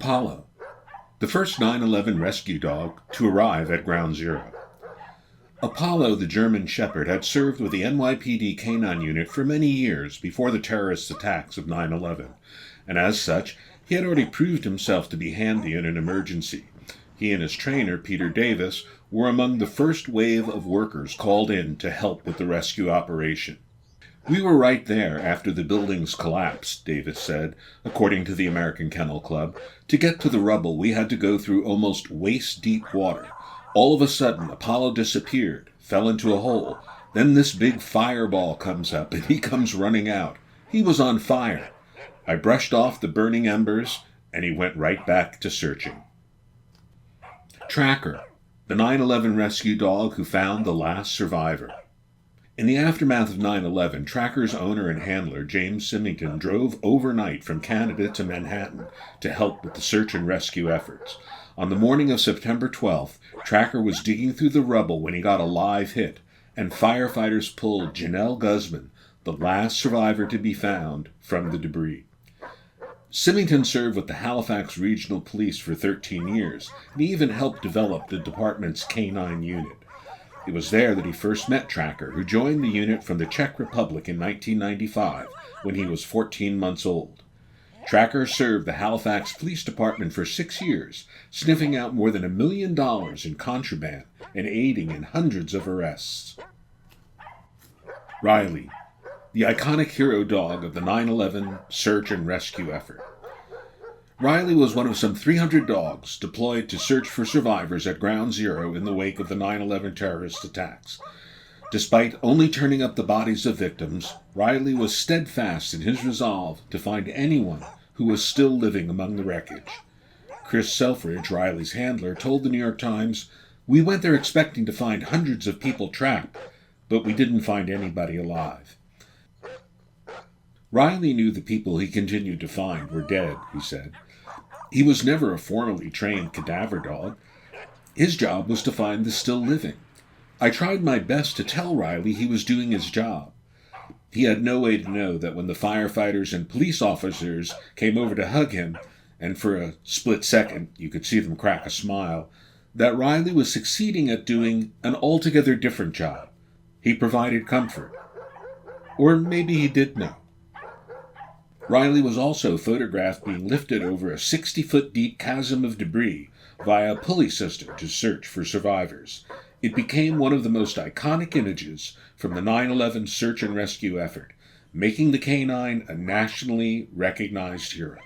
Apollo, the first 9/11 rescue dog to arrive at Ground Zero. Apollo, the German Shepherd, had served with the N.Y.P.D. canine unit for many years before the terrorist attacks of 9/11, and as such, he had already proved himself to be handy in an emergency. He and his trainer, Peter Davis, were among the first wave of workers called in to help with the rescue operation. "We were right there after the buildings collapsed," Davis said, according to the American Kennel Club. "To get to the rubble, we had to go through almost waist-deep water. All of a sudden, Apollo disappeared, fell into a hole. Then this big fireball comes up, and he comes running out. He was on fire. I brushed off the burning embers, and he went right back to searching." Trakr, the 9/11 rescue dog who found the last survivor. In the aftermath of 9/11, Trakr's owner and handler, James Symington, drove overnight from Canada to Manhattan to help with the search and rescue efforts. On the morning of September 12th, Trakr was digging through the rubble when he got a live hit, and firefighters pulled Genelle Guzman, the last survivor to be found, from the debris. Symington served with the Halifax Regional Police for 13 years, and he even helped develop the department's canine unit. It was there that he first met Trakr, who joined the unit from the Czech Republic in 1995 when he was 14 months old. Trakr served the Halifax Police Department for 6 years, sniffing out more than $1 million in contraband and aiding in hundreds of arrests. Riley, the iconic hero dog of the 9/11 search and rescue effort. Riley was one of some 300 dogs deployed to search for survivors at Ground Zero in the wake of the 9/11 terrorist attacks. Despite only turning up the bodies of victims, Riley was steadfast in his resolve to find anyone who was still living among the wreckage. Chris Selfridge, Riley's handler, told the New York Times, "We went there expecting to find hundreds of people trapped, but we didn't find anybody alive." Riley knew the people he continued to find were dead, he said. He was never a formally trained cadaver dog. His job was to find the still living. I tried my best to tell Riley he was doing his job. He had no way to know that when the firefighters and police officers came over to hug him, and for a split second you could see them crack a smile, that Riley was succeeding at doing an altogether different job. He provided comfort. Or maybe he did know. Riley was also photographed being lifted over a 60-foot deep chasm of debris via a pulley system to search for survivors. It became one of the most iconic images from the 9/11 search and rescue effort, making the canine a nationally recognized hero.